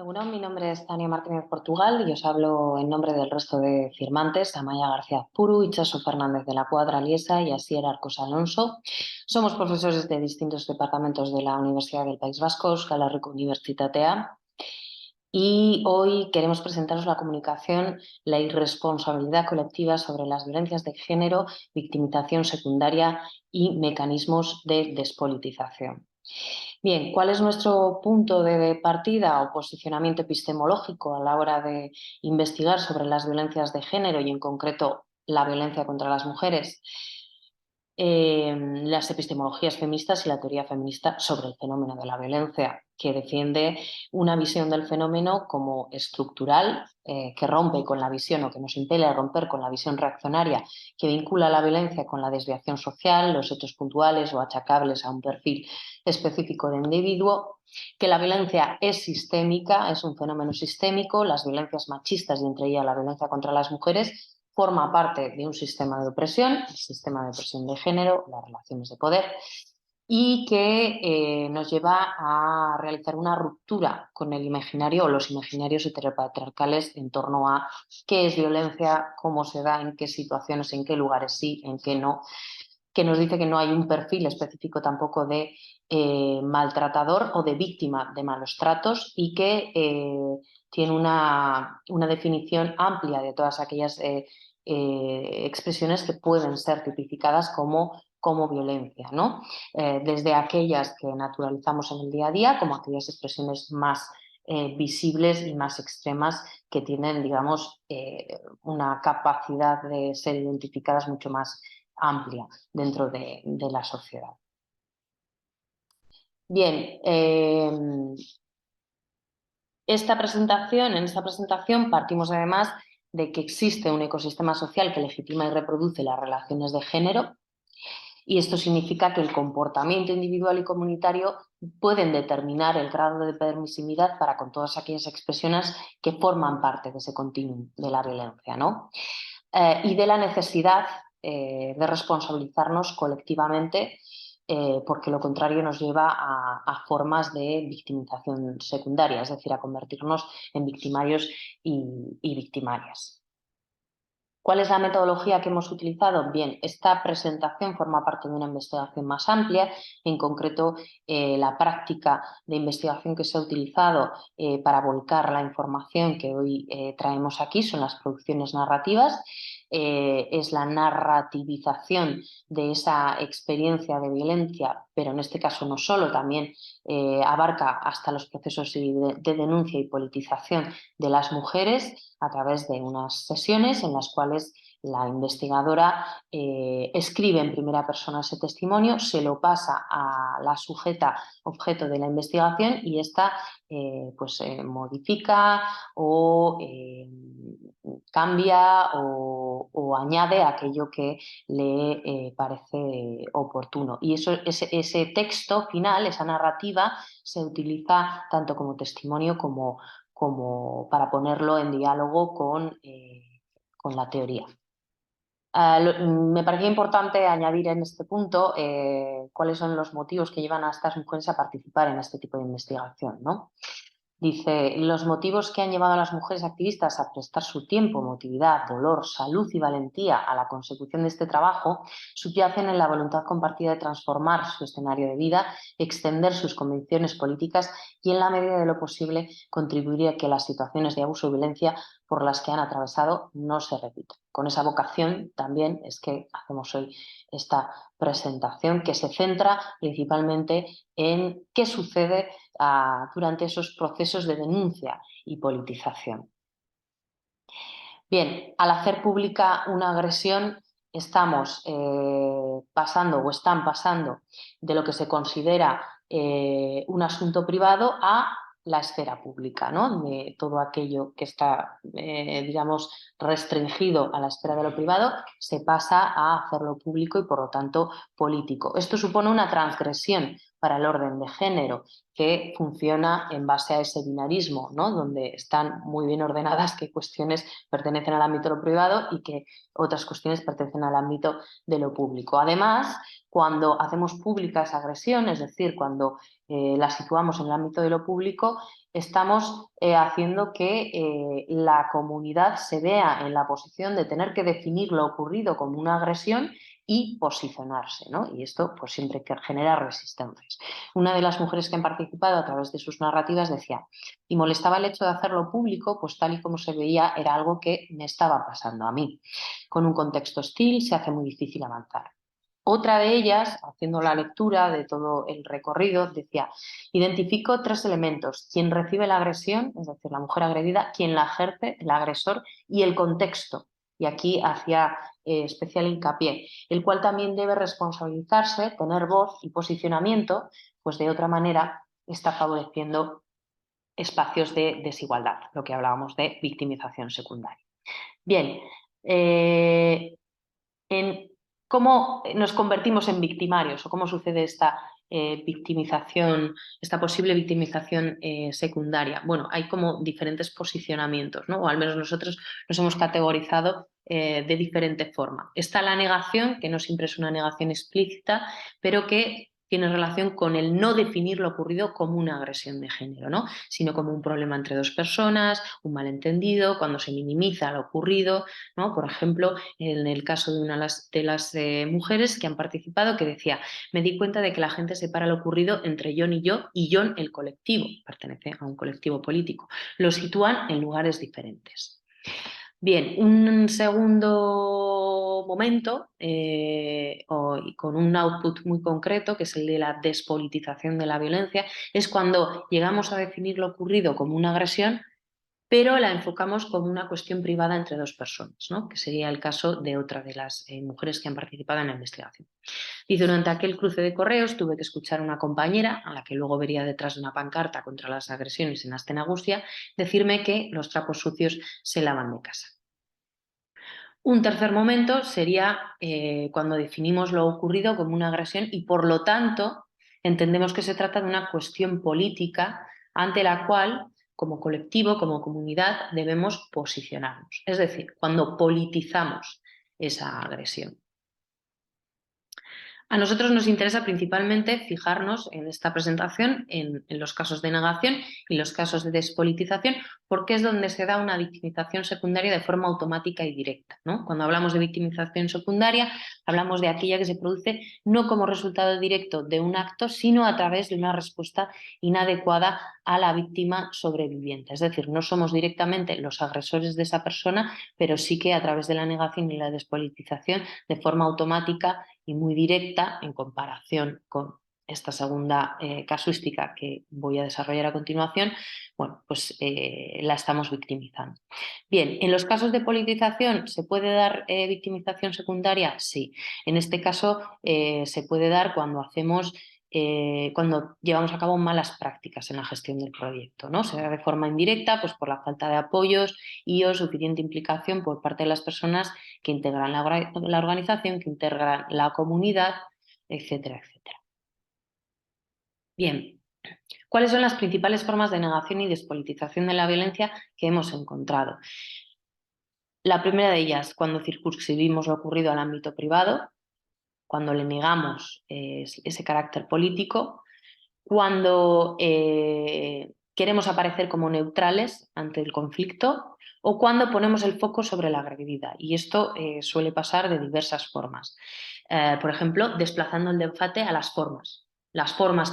Bueno, mi nombre es Tania Martínez Portugal y os hablo en nombre del resto de firmantes, Amaya García Puru, Itxaso Fernández de la Cuadra Liesa y Asier Arcos Alonso. Somos profesores de distintos departamentos de la Universidad del País Vasco, Euskal Herriko Unibertsitatea, y hoy queremos presentaros la comunicación La irresponsabilidad colectiva sobre las violencias de género, victimización secundaria y mecanismos de despolitización. Bien, ¿cuál es nuestro punto de partida o posicionamiento epistemológico a la hora de investigar sobre las violencias de género y en concreto la violencia contra las mujeres? Las epistemologías feministas y la teoría feminista sobre el fenómeno de la violencia, que defiende una visión del fenómeno como estructural, que rompe con la visión o que nos impele a romper con la visión reaccionaria que vincula la violencia con la desviación social, los hechos puntuales o achacables a un perfil específico de individuo, que la violencia es sistémica, es un fenómeno sistémico, las violencias machistas y entre ellas la violencia contra las mujeres forma parte de un sistema de opresión, el sistema de opresión de género, las relaciones de poder, y que nos lleva a realizar una ruptura con el imaginario o los imaginarios heteropatriarcales en torno a qué es violencia, cómo se da, en qué situaciones, en qué lugares sí, en qué no, que nos dice que no hay un perfil específico tampoco de maltratador o de víctima de malos tratos y que tiene una definición amplia de todas aquellas expresiones que pueden ser tipificadas como violencia, ¿no? Desde aquellas que naturalizamos en el día a día como aquellas expresiones más visibles y más extremas que tienen, digamos, una capacidad de ser identificadas mucho más amplia dentro de la sociedad. Bien, en esta presentación partimos además de que existe un ecosistema social que legitima y reproduce las relaciones de género, y esto significa que el comportamiento individual y comunitario pueden determinar el grado de permisividad para con todas aquellas expresiones que forman parte de ese continuum de la violencia, ¿no? Y de la necesidad de responsabilizarnos colectivamente, porque lo contrario nos lleva a formas de victimización secundaria, es decir, a convertirnos en victimarios y victimarias. ¿Cuál es la metodología que hemos utilizado? Bien, esta presentación forma parte de una investigación más amplia, en concreto la práctica de investigación que se ha utilizado para volcar la información que hoy traemos aquí son las producciones narrativas, es la narrativización de esa experiencia de violencia, pero en este caso no solo, también abarca hasta los procesos de denuncia y politización de las mujeres a través de unas sesiones en las cuales la investigadora escribe en primera persona ese testimonio, se lo pasa a la sujeta objeto de la investigación y ésta modifica o cambia o añade aquello que le parece oportuno. Y ese texto final, esa narrativa, se utiliza tanto como testimonio como para ponerlo en diálogo con la teoría. Me parecía importante añadir en este punto cuáles son los motivos que llevan a estas mujeres a participar en este tipo de investigación, ¿no? Dice, los motivos que han llevado a las mujeres activistas a prestar su tiempo, emotividad, dolor, salud y valentía a la consecución de este trabajo subyacen en la voluntad compartida de transformar su escenario de vida, extender sus convicciones políticas y, en la medida de lo posible, contribuir a que las situaciones de abuso y violencia por las que han atravesado no se repitan. Con esa vocación también es que hacemos hoy esta presentación que se centra principalmente en qué sucede durante esos procesos de denuncia y politización. Bien, al hacer pública una agresión estamos pasando o están pasando de lo que se considera un asunto privado a la esfera pública, ¿no? De todo aquello que está, digamos, restringido a la esfera de lo privado, se pasa a hacerlo público y, por lo tanto, político. Esto supone una transgresión para el orden de género, que funciona en base a ese binarismo, ¿no? Donde están muy bien ordenadas qué cuestiones pertenecen al ámbito de lo privado y qué otras cuestiones pertenecen al ámbito de lo público. Además, cuando hacemos pública esa agresión, es decir, cuando la situamos en el ámbito de lo público, estamos haciendo que la comunidad se vea en la posición de tener que definir lo ocurrido como una agresión y posicionarse, ¿no? Y esto pues siempre genera resistencias. Una de las mujeres que han participado a través de sus narrativas decía, y molestaba el hecho de hacerlo público, pues tal y como se veía era algo que me estaba pasando a mí. Con un contexto hostil se hace muy difícil avanzar. Otra de ellas, haciendo la lectura de todo el recorrido, decía, identifico 3 elementos, quien recibe la agresión, es decir, la mujer agredida, quien la ejerce, el agresor, y el contexto. Y aquí hacía especial hincapié, el cual también debe responsabilizarse, tener voz y posicionamiento, pues de otra manera está favoreciendo espacios de desigualdad, lo que hablábamos de victimización secundaria. Bien, en cómo nos convertimos en victimarios o cómo sucede esta victimización, esta posible victimización secundaria. Bueno, hay como diferentes posicionamientos, ¿no? O al menos nosotros nos hemos categorizado de diferente forma. Está la negación, que no siempre es una negación explícita, pero que tiene relación con el no definir lo ocurrido como una agresión de género, ¿no? Sino como un problema entre 2 personas, un malentendido, cuando se minimiza lo ocurrido, ¿no? Por ejemplo, en el caso de una de las mujeres que han participado, que decía, me di cuenta de que la gente separa lo ocurrido entre John y yo, y John el colectivo, pertenece a un colectivo político. Lo sitúan en lugares diferentes. Bien, un segundo momento y con un output muy concreto, que es el de la despolitización de la violencia, es cuando llegamos a definir lo ocurrido como una agresión, pero la enfocamos como una cuestión privada entre 2 personas, ¿no? Que sería el caso de otra de las mujeres que han participado en la investigación. Dice, durante aquel cruce de correos tuve que escuchar a una compañera, a la que luego vería detrás de una pancarta contra las agresiones en Astenagustia, decirme que los trapos sucios se lavan de casa. Un tercer momento sería cuando definimos lo ocurrido como una agresión y por lo tanto entendemos que se trata de una cuestión política ante la cual como colectivo, como comunidad debemos posicionarnos. Es decir, cuando politizamos esa agresión. A nosotros nos interesa principalmente fijarnos en esta presentación en los casos de negación y los casos de despolitización, porque es donde se da una victimización secundaria de forma automática y directa, ¿no? Cuando hablamos de victimización secundaria, hablamos de aquella que se produce no como resultado directo de un acto, sino a través de una respuesta inadecuada a la víctima sobreviviente. Es decir, no somos directamente los agresores de esa persona, pero sí que a través de la negación y la despolitización, de forma automática y muy directa en comparación con esta segunda casuística que voy a desarrollar a continuación, bueno, pues la estamos victimizando. Bien, ¿en los casos de politización se puede dar victimización secundaria? Sí. En este caso se puede dar cuando hacemos cuando llevamos a cabo malas prácticas en la gestión del proyecto, ¿no? Se da de forma indirecta, pues por la falta de apoyos y o suficiente implicación por parte de las personas que integran la organización, que integran la comunidad, etcétera, etcétera. Bien, ¿cuáles son las principales formas de negación y despolitización de la violencia que hemos encontrado? La primera de ellas, cuando circunscribimos lo ocurrido al ámbito privado, cuando le negamos ese carácter político, cuando queremos aparecer como neutrales ante el conflicto o cuando ponemos el foco sobre la agredida. Y esto suele pasar de diversas formas. Por ejemplo, desplazando el debate a las formas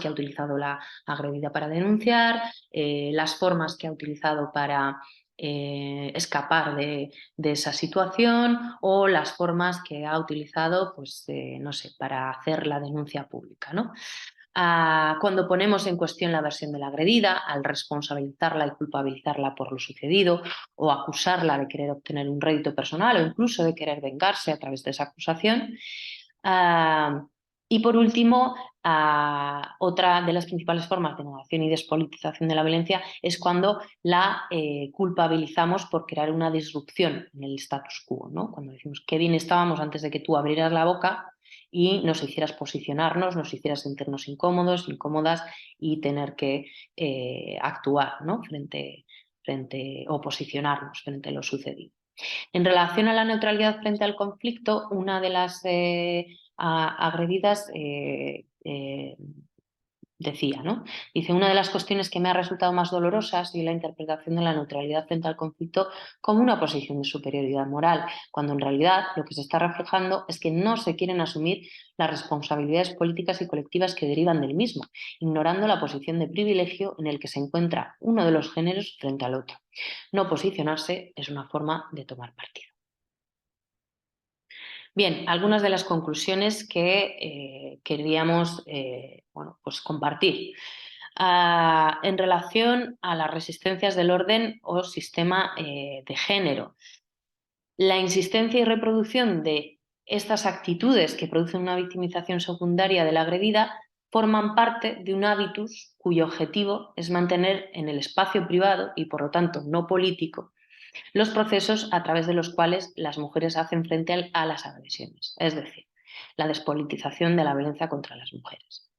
que ha utilizado la agredida para denunciar, las formas que ha utilizado para escapar de esa situación o las formas que ha utilizado, pues, no sé, para hacer la denuncia pública, ¿no? Cuando ponemos en cuestión la versión de la agredida, al responsabilizarla y culpabilizarla por lo sucedido o acusarla de querer obtener un rédito personal o incluso de querer vengarse a través de esa acusación. Y por último, otra de las principales formas de negación y despolitización de la violencia es cuando la culpabilizamos por crear una disrupción en el status quo, ¿no? Cuando decimos qué bien estábamos antes de que tú abrieras la boca y nos hicieras posicionarnos, nos hicieras sentirnos incómodos, incómodas y tener que actuar, ¿no? frente o posicionarnos frente a lo sucedido. En relación a la neutralidad frente al conflicto, una de las agredidas decía, ¿no? Dice, una de las cuestiones que me ha resultado más dolorosa ha sido la interpretación de la neutralidad frente al conflicto como una posición de superioridad moral, cuando en realidad lo que se está reflejando es que no se quieren asumir las responsabilidades políticas y colectivas que derivan del mismo, ignorando la posición de privilegio en el que se encuentra uno de los géneros frente al otro. No posicionarse es una forma de tomar partido. Bien, algunas de las conclusiones que queríamos pues compartir. En relación a las resistencias del orden o sistema de género. La insistencia y reproducción de estas actitudes que producen una victimización secundaria de la agredida forman parte de un hábitus cuyo objetivo es mantener en el espacio privado y por lo tanto no político los procesos a través de los cuales las mujeres hacen frente a las agresiones, es decir, la despolitización de la violencia contra las mujeres.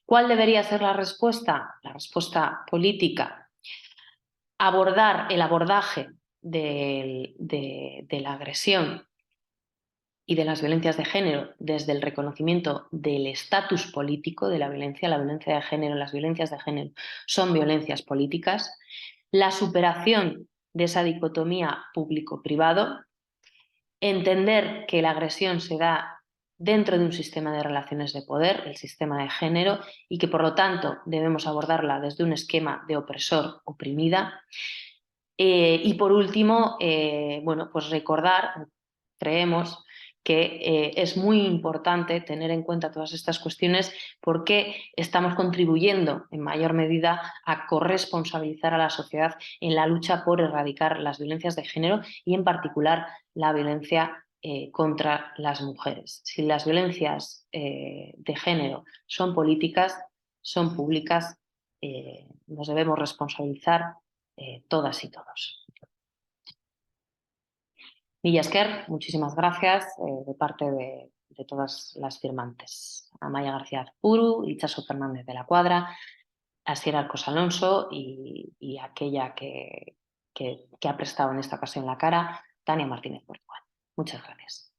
¿Cuál debería ser la respuesta? La respuesta política. Abordar el abordaje de la agresión y de las violencias de género desde el reconocimiento del estatus político de la violencia de género, las violencias de género son violencias políticas, la superación de esa dicotomía público-privado, entender que la agresión se da dentro de un sistema de relaciones de poder, el sistema de género, y que por lo tanto debemos abordarla desde un esquema de opresor-oprimida. Y por último, bueno, pues recordar, creemos que es muy importante tener en cuenta todas estas cuestiones porque estamos contribuyendo en mayor medida a corresponsabilizar a la sociedad en la lucha por erradicar las violencias de género y en particular la violencia contra las mujeres. Si las violencias de género son políticas, son públicas, nos debemos responsabilizar todas y todos. Mila esker, muchísimas gracias de parte de todas las firmantes. Amaya García Azpuru, Itxaso Fernández de la Cuadra, Asier Arcos Alonso y aquella que ha prestado en esta ocasión la cara, Tania Martínez Portugal. Muchas gracias.